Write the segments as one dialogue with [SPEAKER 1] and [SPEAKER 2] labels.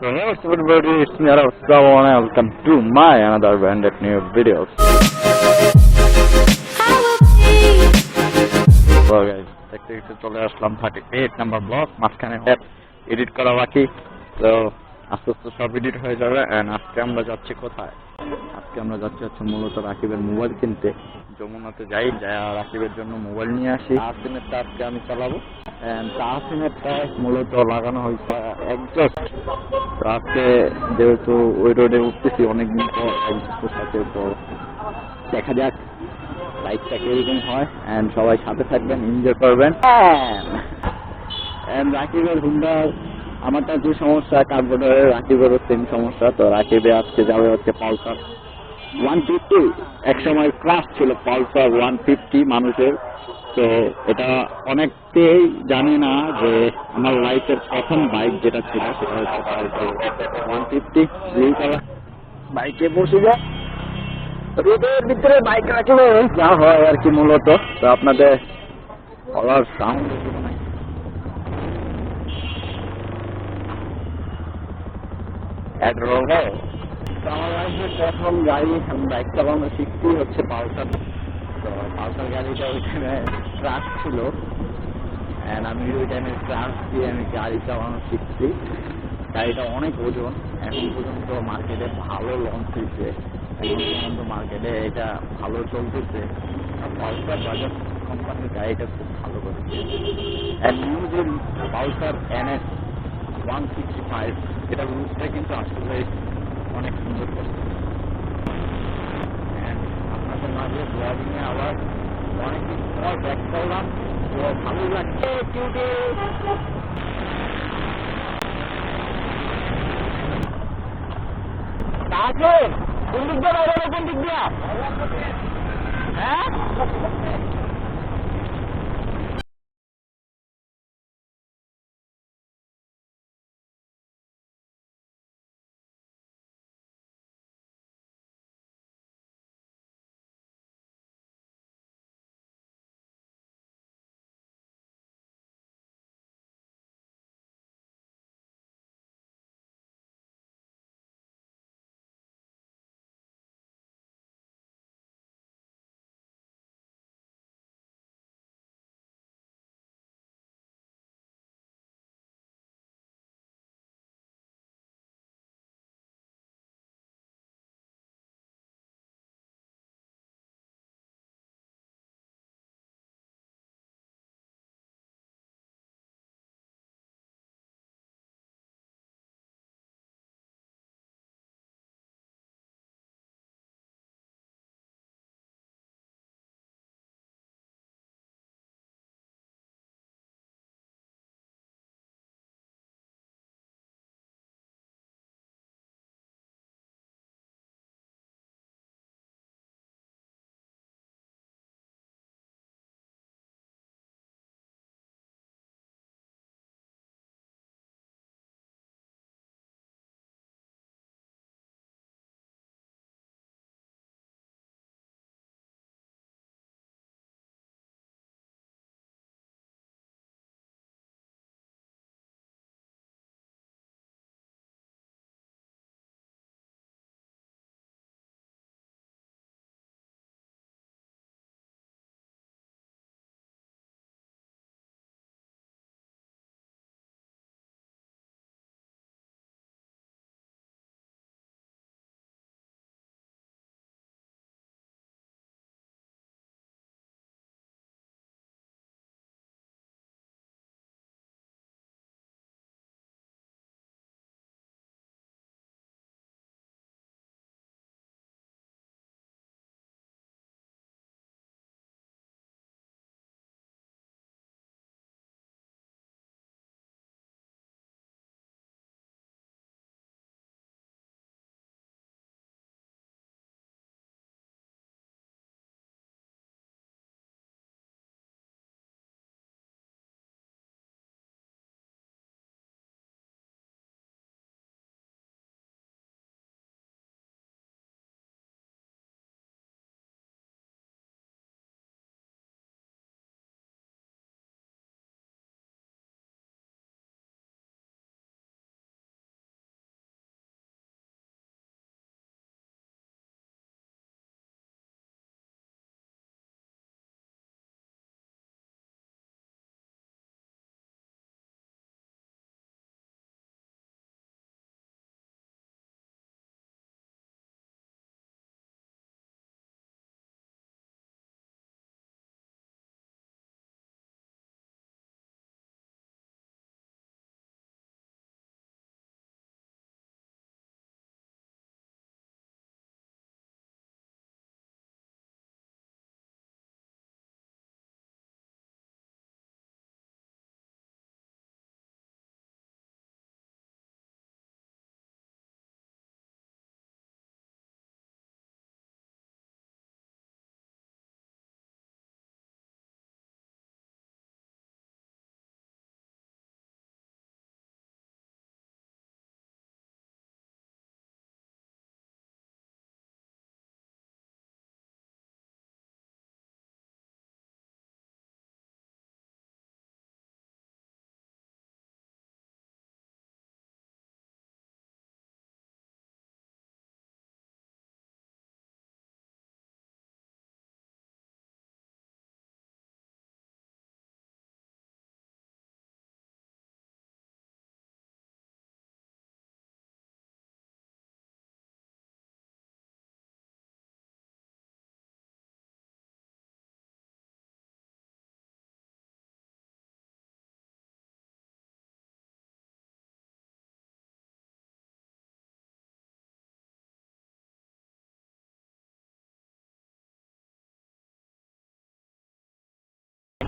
[SPEAKER 1] So hey, what's up everybody, it's me Arab Sawan and welcome to my another brand new videos. So guys, দেখতে দেখতে চলে আসলাম 38 number blog, মাঝখানে edit করা বাকি। তো আস্তে আস্তে সব এডিট হয়ে যাবে। এন্ড আজকে আমরা যাচ্ছি কোথায়? আজকে আমরা যাচ্ছি হচ্ছে মূলত রাকিবের মোবাইল কিনতে। যমুনাতে যাই, রাকিবের জন্য মোবাইল নিয়ে আসি। তাহসিনেরটা আজকে আমি চালাবো। তাহসিনেরটা মূলত লাগানো হয়েছে একজস্ট। তো আজকে যেহেতু ওই রোডে উঠতেছি অনেকদিন পর একজস্টের সাথে, তো দেখা যাক লাইফটা কিরকম হয়। এন্ড সবাই সাথে থাকবেন, এনজয় করবেন। এন্ড রাকিবের হুন্ডার আমারটা যে সমস্যা, কার্বোরেটরের, রাকিবেরও সেম সমস্যা। তো রাকিবে আজকে যাবে হচ্ছে পালসার 150। এক সময় ক্রাশ ছিল পালসার 150 মানুষের। তো এটা অনেককেই জানে না যে আমার লাইফের প্রথম বাইক যেটা ছিল সেটা হচ্ছে পালসার 150 ব্লু কালার। বাইকে বসে যায় রোদের ভিতরে বাইক রাখলে যা হয় আর কি মূলত। তো আপনাদের বলার সাউন্ড নাই। আমার লাইফের প্রথম গাড়ি আমি বাইক চালানো শিখছি হচ্ছে পালসার। তো পালসার গাড়িটা ওইখানে ট্রাক ছিল, অ্যান্ড আমি ওই টাইমে ট্রাক দিয়ে আমি গাড়ি চালানো শিখছি। গাড়িটা অনেক ওজন, এখন পর্যন্ত মার্কেটে ভালো লঞ্চ হয়েছে, এখন পর্যন্ত মার্কেটে এটা ভালো চলতেছে। পালসার বাজাজ কোম্পানির গাড়িটা খুব ভালো করেছে। অ্যান্ড নিউ যে পালসার NS 165, এটা লুকটা কিন্তু আসলে অনেক সুন্দর করছে। আপনাদের মাঝে ব্লগিংয়ে আবার অনেকদিন পর ব্যাক করলাম, তো ভালো লাগছে। কোন দিক দিয়ে বাইরে, কোন দিক দিয়ে? হ্যাঁ।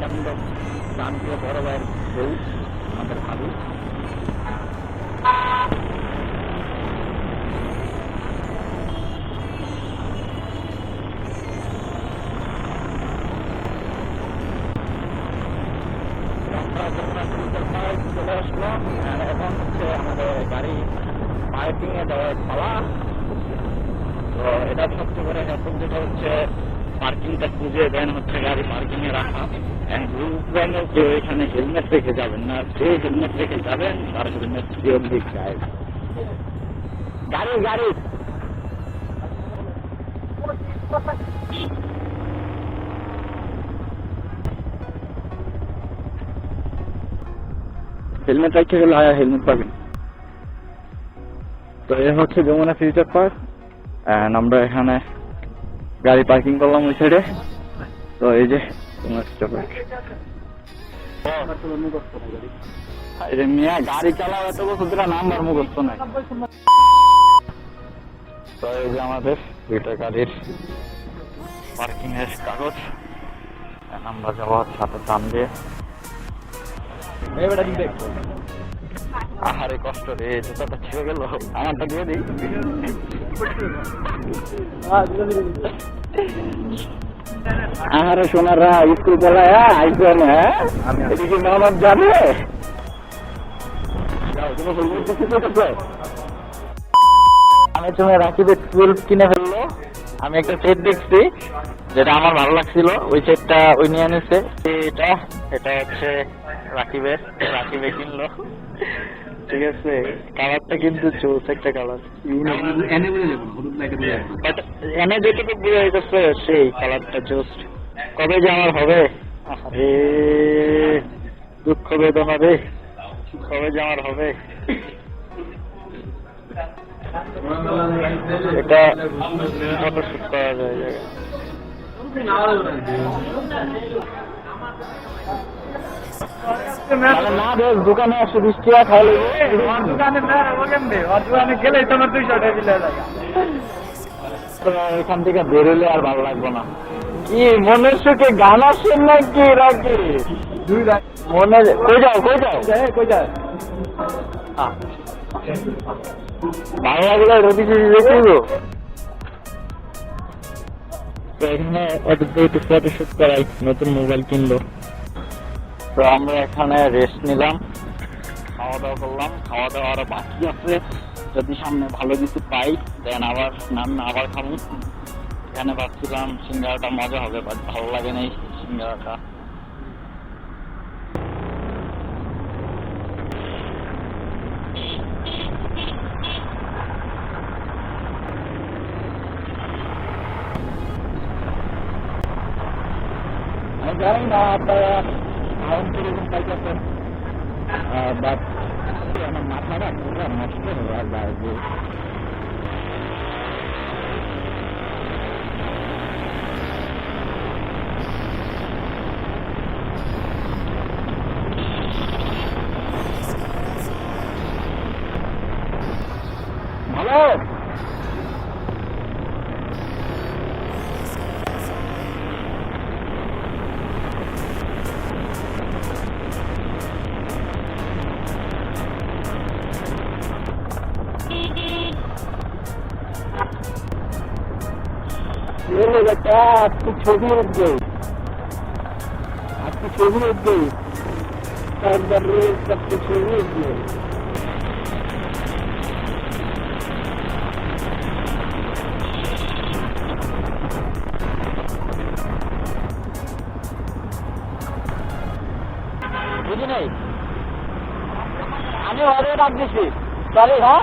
[SPEAKER 1] প্রচন্ড প্রান্তীয় বড় ভাইয়ের বউ আমাদের ভাবি। চলে আসলাম, এখন হচ্ছে আমাদের গাড়ি পার্কিং এ দেওয়ার পালা। তো এটা সবচেয়ে বড় হেল্প যেটা হচ্ছে পার্কিংটা খুঁজে দেন হচ্ছে গাড়ি পার্কিং এ রাখা। কেউ এখানে হেলমেট রেখে যাবেন না, যে হেলমেট রেখে যাবেন তার হেলমেট দিয়ে যায়। গাড়ি গাড়ি হেলমেট রেখে গেলে হেলমেট পাবেন। তো এ হচ্ছে যমুনা ফিউচার পার্ক, আমরা এখানে গাড়ি পার্কিং করলাম ওই সাইডে। তো এই যে যমুনা ফিউচার পার্ক। গাড়ি চালাও এত বছর ধরে নাম্বার মুখস্থ নাই। তো এই যে আমাদের দুইটা গাড়ির পার্কিং এর কাগজ, আমরা যাবো সাথে দাম দিয়ে। আহারে কষ্ট রে, জুতাটা ছিঁড়ে গেল, আমারটা দিয়ে দিই। আহারে সোনারা স্কুল চালায় আইসো না, এদিকে মোহাম্মদ যাবে। আমি তুমি রাকিবের 12 কিনে ফেললো। আমি একটা সেট দেখছি যেটা আমার ভালো লাগছিল, ওই সেটটা ওই নিয়ে নিচ্ছে। এটা হচ্ছে রাকিবে কিনলো। ঠিক আছে, কালারটা কিন্তু চলছে একটা কালার, এনে যেটুকু বুঝে যাচ্ছে সেই কালারটা জোস্ট। কবে যে আমার হবে, আরে দুঃখ বেদনা রে, কবে যে আমার হবে। এটা ফটোশুট করা যায় জায়গা। না বেশ দোকানে 120 টাকা খাইলে দোকানে গেলে তোমার 200 টাকা দিলে এখান থেকে বেরোলে আর ভালো লাগবে না। কি মনের সুখে গান আসেন নাকি রাখি মনে? কই যাও ভালো লাগলে রবি দেখব। এখানে একটু ফটোশুট করাই, নতুন মোবাইল কিনলো। তো আমরা এখানে রেস্ট নিলাম, খাওয়া দাওয়া করলাম। খাওয়া দাওয়া আরো বাকি আছে, যদি সামনে ভালো কিছু পাই দেন আবার আবার খাবো। এখানে ভাবছিলাম সিঙ্গারাটা মজা হবে, বাট ভালো লাগে নাই সিঙ্গারাটা। আমি জানি না আপনারা আরাম কিরকম পাইতেছেন, বাট আমার মাথাটা পুরো নষ্ট হয়ে যায়। যে ভালো आपकी छवि उठ गई, आपकी छवि उठ गई, सबकी छवि उठ गई। বুঝি নাই, আমি অর্ডার ডাক দিচ্ছি, চলে। হ্যাঁ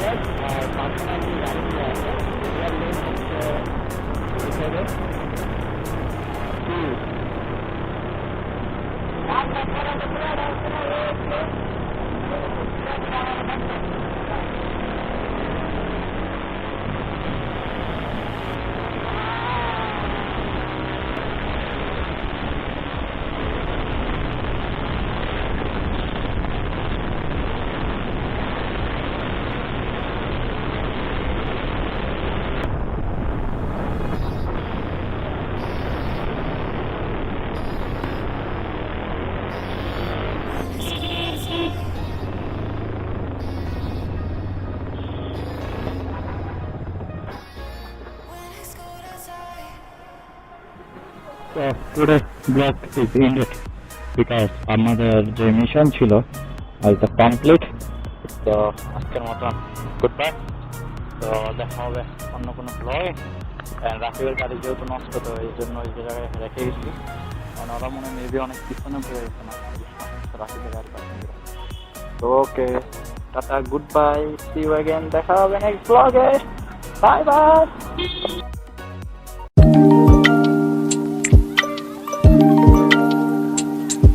[SPEAKER 1] লোড আর পার্সোনালি গাড়ি দিয়ে আছে এগুলোর লোড হচ্ছে হিসেবে So today vlog is ended because আমাদের যে মিশন ছিল এটা কমপ্লিট। তো আজকের মতন গুড বাই। তো দেখা হবে অন্য কোনো ব্লগে। রাকিবের গাড়ি যেহেতু নষ্ট, তো এই জন্য এই জায়গায় রেখে গেছি, কারণ ওরা মনে মেবি অনেক পিছনে পড়ে গেছে না রাকিবের গাড়ি পাঠিয়ে। তো okay, tata, good bye, see you again, দেখা হবে নেক্সট ব্লগে, বাই বাই।